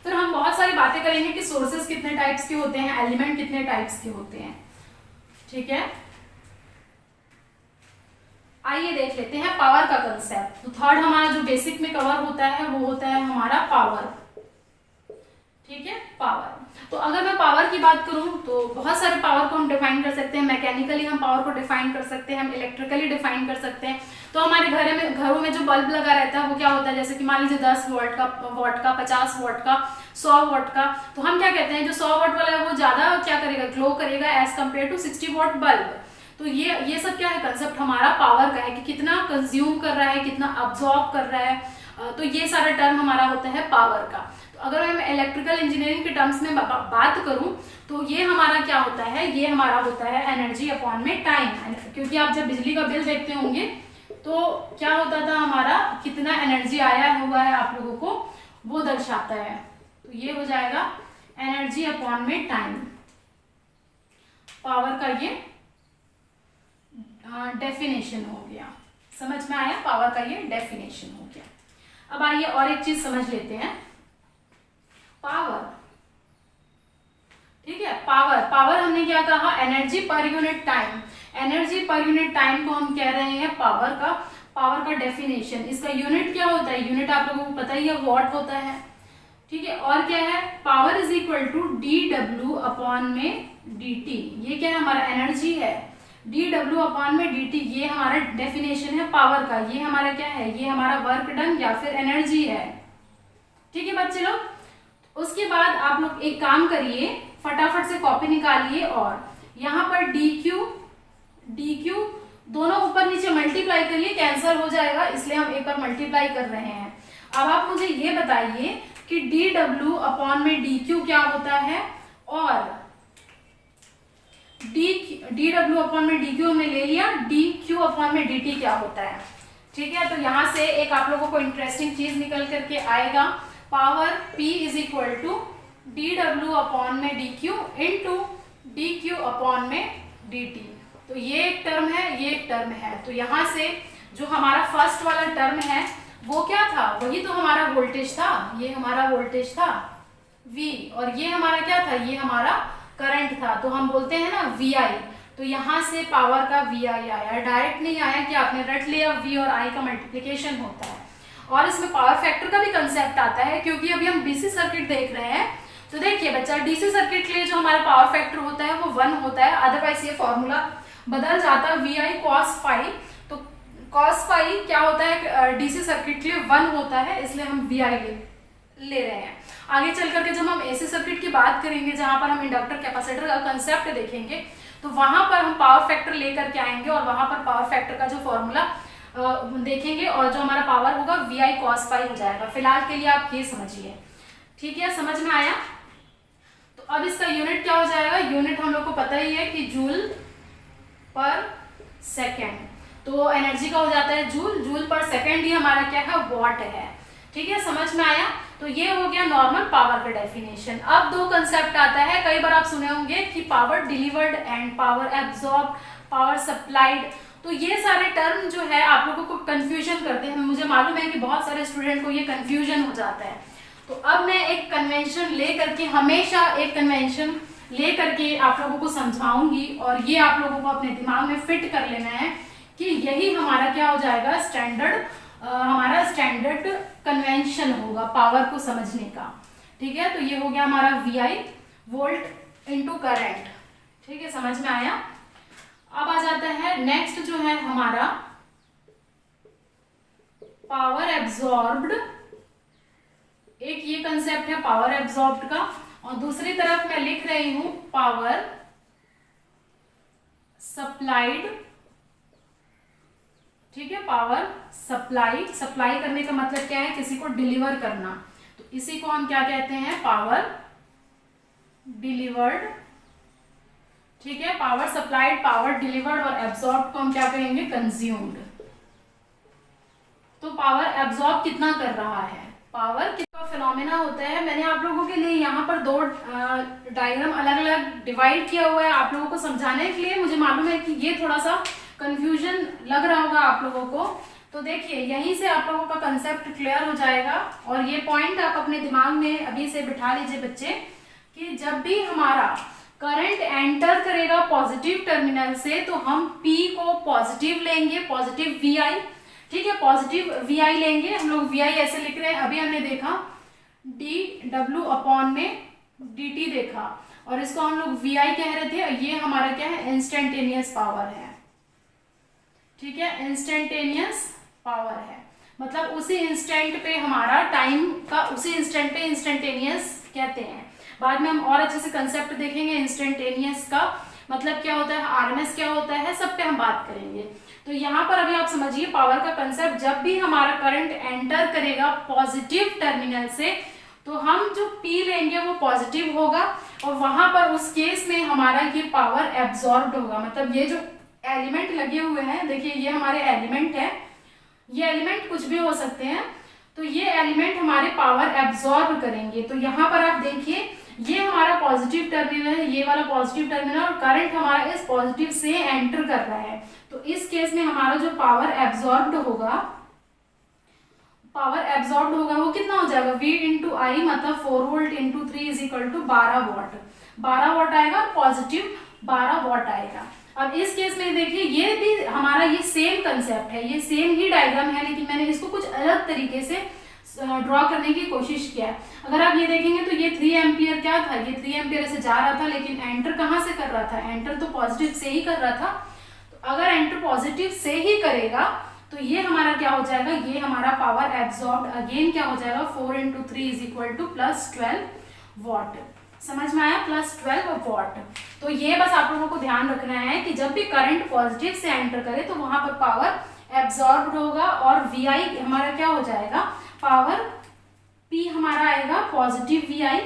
फिर हम बहुत सारी बातें करेंगे कि सोर्सेस कितने टाइप्स के होते हैं, एलिमेंट कितने टाइप्स के होते हैं। ठीक है, आइए देख लेते हैं पावर का कंसेप्ट। तो थर्ड हमारा जो बेसिक में कवर होता है वो होता है हमारा पावर। ठीक है, पावर। तो अगर मैं पावर की बात करूं तो बहुत सारे पावर को हम डिफाइन कर सकते हैं। मैकेनिकली हम पावर को डिफाइन कर सकते हैं, हम इलेक्ट्रिकली डिफाइन कर सकते हैं। तो हमारे घरों में जो बल्ब लगा रहता है वो क्या होता है, जैसे कि मान लीजिए 10 वॉट का, 50 वॉट का, 100 वॉट का। तो हम क्या कहते हैं, जो 100 वॉट वाला है वो ज्यादा क्या करेगा, ग्लो करेगा as compare to 60 watt bulb. तो ये सब क्या है, कंसेप्ट हमारा पावर का है कि कितना कंज्यूम कर रहा है, कितना अब्सॉर्ब कर रहा है। तो ये सारा टर्म हमारा होता है पावर का। तो अगर मैं इलेक्ट्रिकल इंजीनियरिंग के टर्म्स में बात करूं तो ये हमारा क्या होता है, ये हमारा होता है एनर्जी अपॉन में टाइम। क्योंकि आप जब बिजली का बिल देखते होंगे तो क्या होता था हमारा, कितना एनर्जी आया हुआ है आप लोगों को वो दर्शाता है। तो ये हो जाएगा एनर्जी अपॉन में टाइम। पावर का ये डेफिनेशन हो गया। समझ में आया? पावर का ये डेफिनेशन हो गया। अब आइए और एक चीज समझ लेते हैं, पावर। ठीक है, पावर हमने क्या कहा, energy per unit time. Energy per unit time को हम कह रहे हैं पावर का डेफिनेशन। इसका यूनिट क्या होता है, यूनिट आप लोगों को पता ही है, वॉट होता है। ठीक है, और क्या है, power is equal to D W upon में डी टी। ये क्या है, हमारा एनर्जी है। डी डब्ल्यू अपॉन में डी टी ये हमारा डेफिनेशन है पावर का। ये हमारा क्या है, ये हमारा वर्क डन या फिर एनर्जी है। ठीक है बच्चे लोग, उसके बाद आप लोग एक काम करिए, फटाफट से कॉपी निकालिए और यहाँ पर डी क्यू दोनों ऊपर नीचे मल्टीप्लाई करिए, कैंसिल हो जाएगा, इसलिए हम एक बार मल्टीप्लाई कर रहे हैं। अब आप मुझे ये बताइए कि डी डब्ल्यू अपॉन में डी क्यू क्या होता है, और डी डब्ल्यू अपॉन में डी क्यू हमने ले लिया, डी क्यू अपॉन में डी टी क्या होता है। ठीक है, तो यहां से एक आप लोगों को इंटरेस्टिंग चीज निकल करके आएगा, power P is equal to D W upon में D Q into D Q upon में डी टी। तो ये एक टर्म है, ये एक टर्म है। तो यहाँ से जो हमारा फर्स्ट वाला टर्म है वो क्या था, वही तो हमारा वोल्टेज था। ये हमारा वोल्टेज था V, और ये हमारा क्या था, ये हमारा करंट था। तो हम बोलते हैं ना VI। तो यहाँ से पावर का VI आया, डायरेक्ट नहीं आया कि आपने रट लिया V और I का मल्टीप्लिकेशन होता है। और इसमें पावर फैक्टर का भी कंसेप्ट आता है, क्योंकि अभी हम डीसी सर्किट देख रहे हैं। तो देखिए बच्चा, डीसी सर्किट के लिए जो हमारा पावर फैक्टर होता है वो 1 होता है, अदरवाइज ये फॉर्मूला बदल जाता है VI cos phi। तो cos phi क्या होता है, डीसी सर्किट के लिए 1 होता है, इसलिए हम VI ले रहे हैं। आगे चल करके जब हम एसी सर्किट की बात करेंगे, जहां पर हम इंडक्टर कैपेसिटर का कंसेप्ट देखेंगे, तो वहां पर हम पावर फैक्टर लेकर के आएंगे और वहां पर पावर फैक्टर का जो फॉर्मूला देखेंगे और जो हमारा पावर होगा VI cos phi हो जाएगा। फिलहाल के लिए आप ये समझिए। ठीक है, समझ में आया? तो अब इसका यूनिट क्या हो जाएगा, यूनिट हम लोग को पता ही है कि जूल पर सेकेंड। तो एनर्जी का हो जाता है जूल, जूल पर सेकेंड ही हमारा क्या है वॉट है। ठीक है, समझ में आया। तो ये हो गया नॉर्मल पावर का डेफिनेशन। अब दो कंसेप्ट आता है, कई बार आप सुने होंगे कि power delivered and power absorb, power supplied. तो ये सारे टर्म जो है आप लोगों को कंफ्यूजन करते हैं, मुझे मालूम है कि बहुत सारे स्टूडेंट को ये कंफ्यूजन हो जाता है। तो अब मैं एक कन्वेंशन ले करके, हमेशा एक कन्वेंशन ले करके आप लोगों को समझाऊंगी, और ये आप लोगों को अपने दिमाग में फिट कर लेना है कि यही हमारा क्या हो जाएगा स्टैंडर्ड, हमारा स्टैंडर्ड कन्वेंशन होगा पावर को समझने का। ठीक है, तो ये हो गया हमारा VI, वोल्ट इनटू करंट। ठीक है, समझ में आया। अब आ जाता है नेक्स्ट जो है हमारा पावर एब्जॉर्ब्ड। एक ये कंसेप्ट है पावर एब्जॉर्ब्ड का, और दूसरी तरफ मैं लिख रही हूं पावर सप्लाइड। ठीक है, पावर सप्लाई, सप्लाई करने का मतलब क्या है, किसी को डिलीवर करना, तो इसी को हम क्या कहते हैं पावर डिलीवर्ड। ठीक है, पावर सप्लाइड, पावर डिलीवर्ड, और एब्जॉर्ब को हम क्या कहेंगे कंज्यूम्ड। तो पावर एब्जॉर्ब कितना कर रहा है, पावर कितना फिनोमेना होता है। मैंने आप लोगों के लिए यहाँ पर दो डायग्राम अलग अलग डिवाइड किया हुआ है आप लोगों को समझाने के लिए। मुझे मालूम है कि ये थोड़ा सा कंफ्यूजन लग रहा होगा आप लोगों को, तो देखिए यहीं से आप लोगों का कंसेप्ट क्लियर हो जाएगा। और ये पॉइंट आप अपने दिमाग में अभी से बिठा लीजिए बच्चे, कि जब भी हमारा करंट एंटर करेगा पॉजिटिव टर्मिनल से तो हम P को पॉजिटिव लेंगे, पॉजिटिव VI। ठीक है, पॉजिटिव VI लेंगे, हम लोग VI ऐसे लिख रहे हैं, अभी हमने देखा dW अपॉन में dt देखा, और इसको हम लोग VI कह रहे थे, और ये हमारा क्या है इंस्टेंटेनियस पावर है। ठीक है, इंस्टेंटेनियस पावर है, मतलब उसी इंस्टेंट पे हमारा टाइम का, उसी इंस्टेंट पे इंस्टेंटेनियस कहते हैं। बाद में हम और अच्छे से कंसेप्ट देखेंगे इंस्टेंटेनियस का मतलब क्या होता है, RMS क्या होता है, सब पे हम बात करेंगे। तो यहाँ पर अभी आप समझिए पावर का कंसेप्ट, जब भी हमारा करंट एंटर करेगा पॉजिटिव टर्मिनल से तो हम जो P लेंगे वो पॉजिटिव होगा, और वहां पर उस केस में हमारा ये पावर एब्जॉर्ब्ड होगा। मतलब ये जो एलिमेंट लगे हुए हैं, देखिए ये हमारे एलिमेंट है, ये एलिमेंट कुछ भी हो सकते हैं, तो ये एलिमेंट हमारे पावर एब्जॉर्ब करेंगे। तो यहाँ पर आप देखिए ये हमारा पॉजिटिव टर्मिनल है, ये वाला पॉजिटिव टर्मिनल, और करंट हमारा इस पॉजिटिव से एंटर कर रहा है। तो इस केस में हमारा जो पावर एब्जॉर्ब्ड होगा, पावर एब्जॉर्ब्ड होगा वो कितना हो जाएगा V इंटू आई, मतलब 4 volt into 3 is equal to 12 watt. 12 watt आएगा, पॉजिटिव 12 वॉट आएगा। अब इस केस में देखिए ये भी हमारा ये सेम कंसेप्ट है, ये सेम ही डायग्राम है, लेकिन मैंने इसको कुछ अलग तरीके से ड्रॉ करने की कोशिश किया है। अगर आप ये देखेंगे तो ये 3 एम्पियर क्या था, ये 3 एम्पियर से जा रहा था, लेकिन एंटर कहाँ से कर रहा था, एंटर तो पॉजिटिव से ही कर रहा था। तो अगर एंटर पॉजिटिव से ही करेगा तो ये हमारा क्या हो जाएगा, ये हमारा पावर एब्जॉर्ब्ड अगेन क्या हो जाएगा 4 into 3 is equal two plus 12 what. समझ में आया, प्लस 12 वॉट। तो ये बस आप लोगों को ध्यान रखना है कि जब भी करंट पॉजिटिव से एंटर करे तो वहां पर पावर एब्जॉर्ब्ड होगा, और VI हमारा क्या हो जाएगा, पावर P हमारा आएगा पॉजिटिव VI।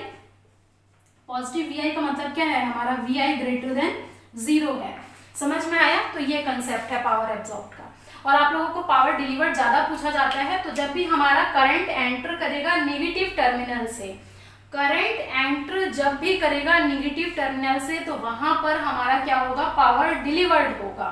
पॉजिटिव VI का मतलब क्या है, हमारा VI ग्रेटर देन 0 है। समझ में आया। तो ये कंसेप्ट है पावर एब्जॉर्ब का। और आप लोगों को पावर डिलीवर्ड ज्यादा पूछा जाता है, तो जब भी हमारा करंट एंटर करेगा नेगेटिव टर्मिनल से, करंट एंटर जब भी करेगा नेगेटिव टर्मिनल से तो वहां पर हमारा क्या होगा, पावर डिलीवर्ड होगा।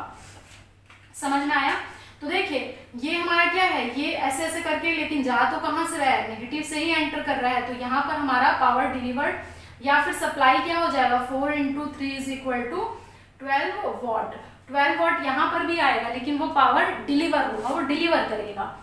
समझ में आया। तो देखिए ये हमारा क्या है, ये ऐसे ऐसे करके, लेकिन जा तो कहां से रहा है, नेगेटिव से ही एंटर कर रहा है, तो यहाँ पर हमारा पावर डिलीवर्ड या फिर सप्लाई क्या हो जाएगा, 4 into 3 is equal to 12 watt. 12 watt यहाँ पर भी आएगा, लेकिन वो पावर डिलीवर होगा, वो डिलीवर करेगा।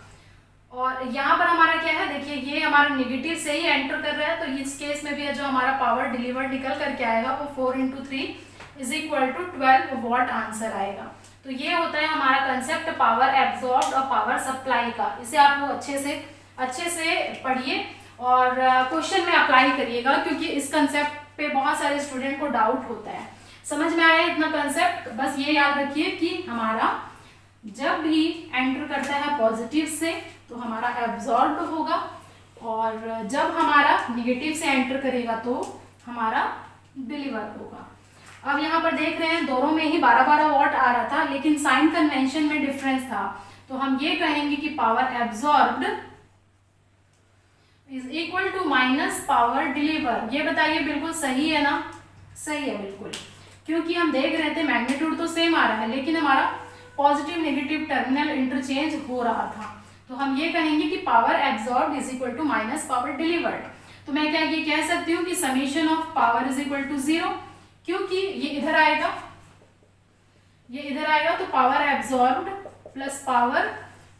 और यहाँ पर हमारा क्या है, देखिए ये हमारा नेगेटिव से ही एंटर कर रहा है, तो इस केस में भी जो हमारा पावर डिलीवर निकल करके आएगा वो 4 into 3 is equal to 12 watt answer आएगा। तो ये होता है हमारा कंसेप्ट पावर एब्जॉर्ब्ड और पावर सप्लाई का। इसे आप लोग अच्छे से पढ़िए और क्वेश्चन में अप्लाई करिएगा, क्योंकि इस कंसेप्ट पे बहुत सारे स्टूडेंट को डाउट होता है। समझ में आया इतना कंसेप्ट। बस ये याद रखिए कि हमारा जब भी एंटर करता है पॉजिटिव से तो हमारा एब्जॉर्ब होगा, और जब हमारा निगेटिव से एंटर करेगा तो हमारा डिलीवर होगा। अब यहाँ पर देख रहे हैं दोनों में ही 12-12 वॉट आ रहा था, लेकिन साइन कन्वेंशन में डिफरेंस था। तो हम ये कहेंगे कि power absorbed is equal to minus power deliver. ये बताइए बिल्कुल सही है ना? सही है बिल्कुल, क्योंकि हम देख रहे थे मैग्नीट्यूड तो सेम आ रहा है, लेकिन हमारा पॉजिटिव नेगेटिव टर्मिनल इंटरचेंज हो रहा था। तो हम ये कहेंगे कि power absorbed is equal to minus power delivered. तो मैं क्या ये कह सकती हूँ कि summation of power is equal to 0, क्योंकि ये इधर आएगा, ये इधर आएगा, तो power absorbed plus power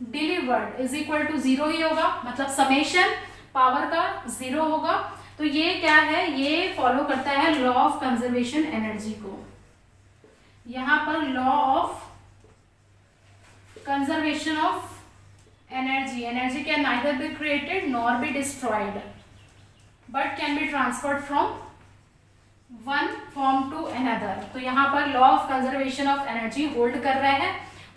delivered is equal to 0 ही होगा, मतलब समेशन पावर का 0 होगा। तो ये क्या है, ये फॉलो करता है लॉ ऑफ कंजर्वेशन एनर्जी को। यहां पर law of conservation of energy, energy can neither be created nor be destroyed but can be transferred from one form to another. तो यहाँ पर law of conservation of energy hold कर रहा है,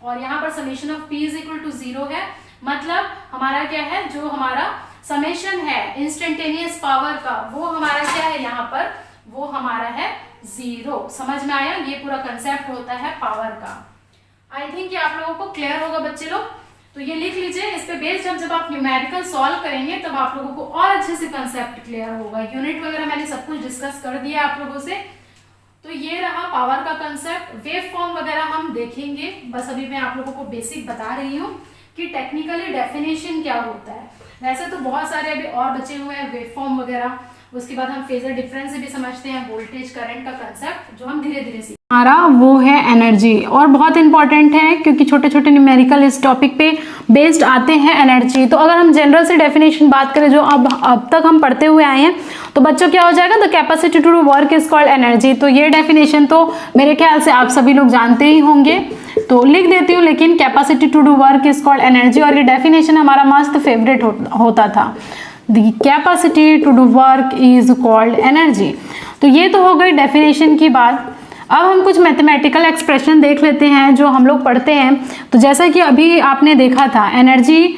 और यहाँ पर summation of P is equal to 0 है, मतलब हमारा क्या है, जो हमारा समेशन है इंस्टेंटेनियस पावर का, वो हमारा क्या है यहाँ पर, वो हमारा है 0। समझ में आया? ये पूरा कंसेप्ट होता है पावर का। आई थिंक ये आप लोगों को क्लियर होगा बच्चे लोग। तो ये लिख लीजिए, इस पे बेस्ड जब आप न्यूमेरिकल सॉल्व करेंगे तब आप लोगों को और अच्छे से कंसेप्ट क्लियर होगा। यूनिट वगैरह मैंने सब कुछ डिस्कस कर दिया आप लोगों से। तो ये रहा पावर का कंसेप्ट। वेव फॉर्म वगैरह हम देखेंगे, बस अभी मैं आप लोगों को बेसिक बता रही हूँ कि टेक्निकली डेफिनेशन क्या होता है। वैसे तो बहुत सारे अभी और बचे हुए हैं वेव फॉर्म वगैरह, उसके बाद हम फेजर डिफरेंस से भी समझते हैं, वोल्टेज करंट का कंसेप्ट जो हम धीरे धीरे सीखेंगे। हमारा वो है एनर्जी, और बहुत इंपॉर्टेंट है क्योंकि छोटे छोटे न्यूमेरिकल इस टॉपिक पे बेस्ड आते हैं एनर्जी। तो अगर हम जनरल से डेफिनेशन बात करें जो अब तक हम पढ़ते हुए आए हैं, तो बच्चों क्या हो जाएगा, the capacity to do work is called energy. तो ये डेफिनेशन तो मेरे ख्याल से आप सभी लोग जानते ही होंगे, तो लिख देती हूँ, लेकिन capacity to do work is called energy, और ये डेफिनेशन हमारा मस्त फेवरेट होता था, the capacity to do work is called energy. तो ये तो हो गई डेफिनेशन की बात। अब हम कुछ मैथमेटिकल एक्सप्रेशन देख लेते हैं जो हम लोग पढ़ते हैं। तो जैसा कि अभी आपने देखा था एनर्जी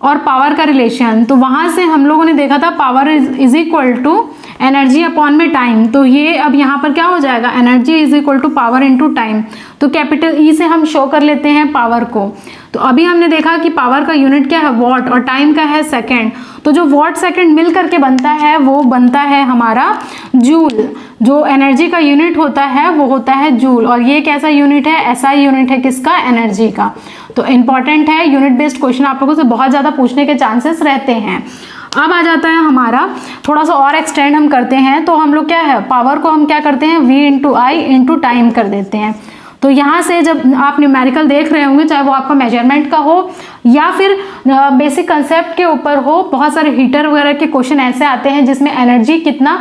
और पावर का रिलेशन, तो वहाँ से हम लोगों ने देखा था power is equal to energy upon में टाइम। तो ये अब यहाँ पर क्या हो जाएगा, energy is equal to power into time. तो कैपिटल ई से हम शो कर लेते हैं पावर को। तो अभी हमने देखा कि पावर का यूनिट क्या है, वॉट, और टाइम का है सेकंड। तो जो वॉट सेकंड मिल करके बनता है वो बनता है हमारा जूल। जो एनर्जी का यूनिट होता है वो होता है जूल, और ये कैसा यूनिट है, एसआई यूनिट है किसका, एनर्जी का। तो इंपॉर्टेंट है, यूनिट बेस्ड क्वेश्चन आप लोगों से बहुत ज़्यादा पूछने के चांसेस रहते हैं। अब आ जाता है हमारा, थोड़ा सा और एक्सटेंड हम करते हैं, तो हम लोग क्या है, पावर को हम क्या करते हैं, V इंटू आई इंटू टाइम कर देते हैं। तो यहाँ से जब आप न्यूमेरिकल देख रहे होंगे, चाहे वो आपका मेजरमेंट का हो या फिर बेसिक कंसेप्ट के ऊपर हो, बहुत सारे हीटर वगैरह के क्वेश्चन ऐसे आते हैं जिसमें एनर्जी कितना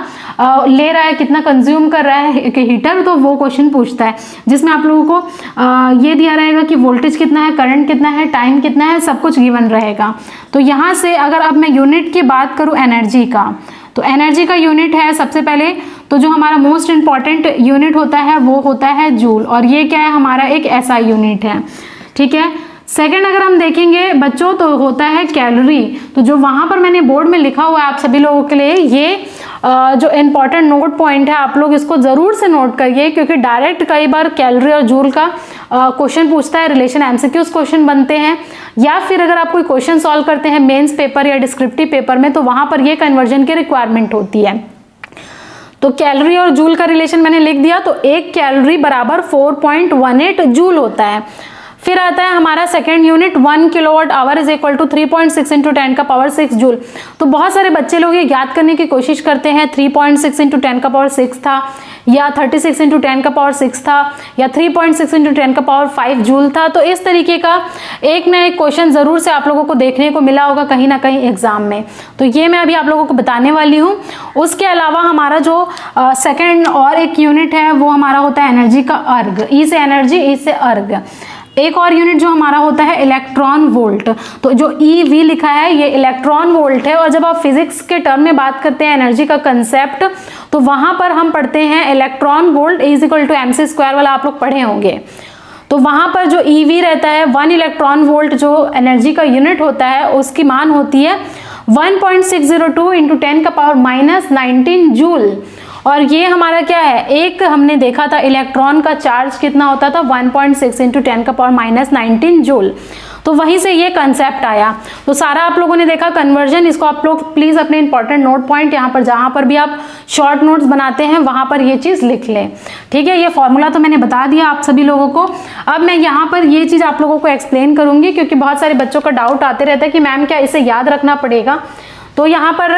ले रहा है, कितना कंज्यूम कर रहा है एक हीटर, तो वो क्वेश्चन पूछता है, जिसमें आप लोगों को ये दिया रहेगा कि वोल्टेज कितना है, करंट कितना है, टाइम कितना है, सब कुछ गिवन रहेगा। तो यहाँ से अगर अब मैं यूनिट की बात करूँ एनर्जी का, तो एनर्जी का यूनिट है सबसे पहले, तो जो हमारा मोस्ट इंपॉर्टेंट यूनिट होता है वो होता है जूल, और ये क्या है, हमारा एक ऐसा यूनिट है, ठीक है। सेकंड अगर हम देखेंगे बच्चों तो होता है कैलोरी। तो जो वहाँ पर मैंने बोर्ड में लिखा हुआ है आप सभी लोगों के लिए, ये जो इम्पॉर्टेंट नोट पॉइंट है, आप लोग इसको ज़रूर से नोट करिए, क्योंकि डायरेक्ट कई बार कैलोरी और जूल का क्वेश्चन पूछता है, रिलेशन एमसीक्यूज क्वेश्चन बनते हैं, या फिर अगर आप कोई क्वेश्चन सॉल्व करते हैं मेंस पेपर या डिस्क्रिप्टिव पेपर में, तो वहाँ पर ये कन्वर्जन की रिक्वायरमेंट होती है। तो कैलोरी और जूल का रिलेशन मैंने लिख दिया, तो एक कैलोरी बराबर 4.18 जूल होता है। फिर आता है हमारा second unit 1 kilowatt hour is equal to 3.6 into 10 का पावर 6 जूल। तो बहुत सारे बच्चे लोग ये याद करने की कोशिश करते हैं, 3.6 इंटू 10 का पावर 6 था, या 36 इंटू 10 का पावर 6 था, या 3.6 इंटू 10 का पावर 5 जूल था। तो इस तरीके का एक ना एक क्वेश्चन ज़रूर से आप लोगों को देखने को मिला होगा कहीं ना कहीं एग्जाम में। तो ये मैं अभी आप लोगों को बताने वाली हूँ। उसके अलावा हमारा जो सेकेंड और एक यूनिट है वो हमारा होता है एनर्जी का अर्ग। ई से एनर्जी, ई से अर्ग। एक और यूनिट जो हमारा होता है इलेक्ट्रॉन वोल्ट। तो जो EV लिखा है ये इलेक्ट्रॉन वोल्ट है, और जब आप फिजिक्स के टर्म में बात करते हैं एनर्जी का कंसेप्ट, तो वहां पर हम पढ़ते हैं electron volt is equal to MC square वाला आप लोग पढ़े होंगे। तो वहां पर जो EV रहता है, 1 इलेक्ट्रॉन वोल्ट जो एनर्जी का यूनिट होता है, उसकी मान होती है 1.602 इंटू 10 का पावर -19 जूल। और ये हमारा क्या है, एक हमने देखा था इलेक्ट्रॉन का चार्ज कितना होता था 1.6 × 10⁻⁻19 जूल। तो वहीं से ये कंसेप्ट आया। तो सारा आप लोगों ने देखा कन्वर्जन। इसको आप लोग प्लीज अपने इंपॉर्टेंट नोट पॉइंट यहाँ पर जहाँ पर भी आप शॉर्ट नोट्स बनाते हैं वहाँ पर ये चीज़ लिख लें, ठीक है। ये फॉर्मूला तो मैंने बता दिया आप सभी लोगों को। अब मैं यहाँ पर ये चीज़ आप लोगों को एक्सप्लेन करूँगी, क्योंकि बहुत सारे बच्चों का डाउट आते रहता है कि मैम क्या इसे याद रखना पड़ेगा। तो यहाँ पर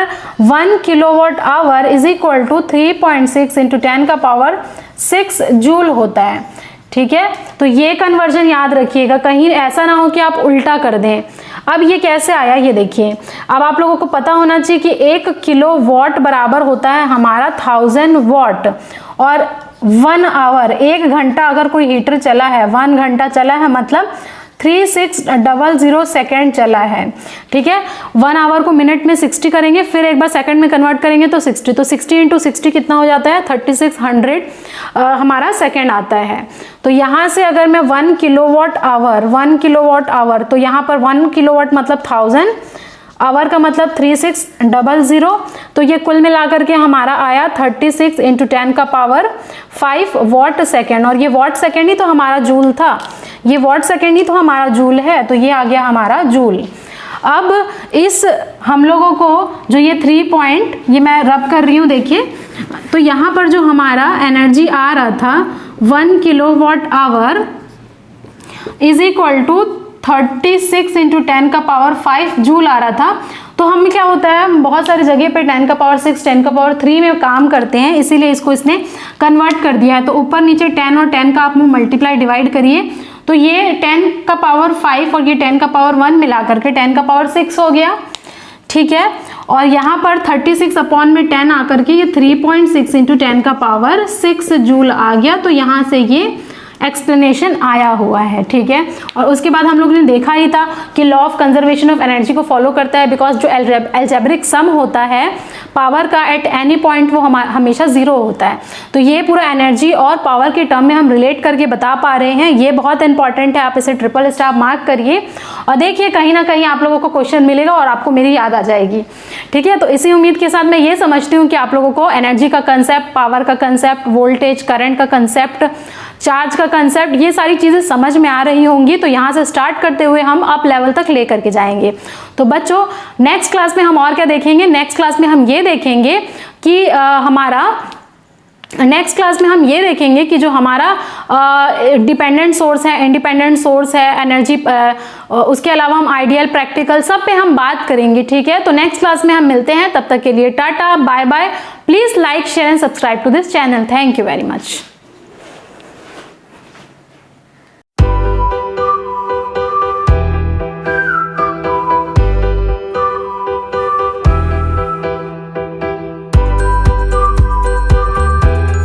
1 kWh is equal to 3.6 × 10⁻6 joule होता है, ठीक है। तो ये कन्वर्जन याद रखिएगा, कहीं ऐसा ना हो कि आप उल्टा कर दें। अब ये कैसे आया ये देखिए। अब आप लोगों को पता होना चाहिए कि 1 किलोवाट बराबर होता है हमारा 1000 वाट, और 1 आवर 1 घंटा अगर कोई हीटर चला है, 1 घंटा चला है मतलब 3600 सेकेंड चला है, ठीक है। 1 आवर को मिनट में 60 करेंगे, फिर एक बार सेकंड में कन्वर्ट करेंगे तो 60, तो 60 × 60 कितना हो जाता है 3600 हमारा सेकेंड आता है। तो यहाँ से अगर मैं 1 किलोवाट आवर, तो यहाँ पर 1 किलोवाट मतलब 1000, आवर का मतलब 3600, तो ये कुल मिला करके हमारा आया 36 × 10⁵ वाट सेकेंड। और ये वाट सेकेंड ही तो हमारा जूल था, ये वाट सेकेंड ही तो हमारा जूल है, तो ये आ गया हमारा जूल। अब इस हम लोगों को जो ये 3 पॉइंट ये मैं रब कर रही हूँ देखिए, तो यहाँ पर जो हमारा एनर्जी आ रहा था 1 kilowatt hour is equal to 36 × 10⁵ joule आ रहा था। तो हम क्या होता है, हम बहुत सारी जगह पे 10⁶, 10⁵ में काम करते हैं, इसीलिए इसको इसने कन्वर्ट कर दिया है। तो ऊपर नीचे 10 और 10 का आप मल्टीप्लाई डिवाइड करिए, तो ये 10⁵ और ये 10⁻1 मिला करके 10⁶ हो गया, ठीक है। और यहाँ पर 36/10 आकर के ये 3.6 × 10⁶ जूल आ गया। तो यहाँ से ये एक्सप्लेनेशन आया हुआ है, ठीक है। और उसके बाद हम लोग ने देखा ही था कि law of conservation of energy को फॉलो करता है, बिकॉज जो एल्जेब्रिक सम होता है पावर का एट एनी पॉइंट वो हमेशा 0 होता है। तो ये पूरा एनर्जी और पावर के टर्म में हम रिलेट करके बता पा रहे हैं, ये बहुत इंपॉर्टेंट है। आप इसे ट्रिपल स्टार मार्क करिए और देखिए कहीं ना कहीं आप लोगों को क्वेश्चन मिलेगा और आपको मेरी याद आ जाएगी, ठीक है। तो इसी उम्मीद के साथ मैं ये समझती हूँ कि आप लोगों को एनर्जी का कंसेप्ट, पावर का कंसेप्ट, वोल्टेज करंट का कंसेप्ट, चार्ज का कंसेप्ट, ये सारी चीज़ें समझ में आ रही होंगी। तो यहाँ से स्टार्ट करते हुए हम अप लेवल तक ले करके जाएंगे। तो बच्चों नेक्स्ट क्लास में हम और क्या देखेंगे, नेक्स्ट क्लास में हम ये देखेंगे कि जो हमारा डिपेंडेंट सोर्स है, इंडिपेंडेंट सोर्स है एनर्जी, उसके अलावा हम आइडियल, प्रैक्टिकल सब पे हम बात करेंगे, ठीक है। तो नेक्स्ट क्लास में हम मिलते हैं, तब तक के लिए tata bye bye. Please like, share and subscribe to this channel. Thank you very much.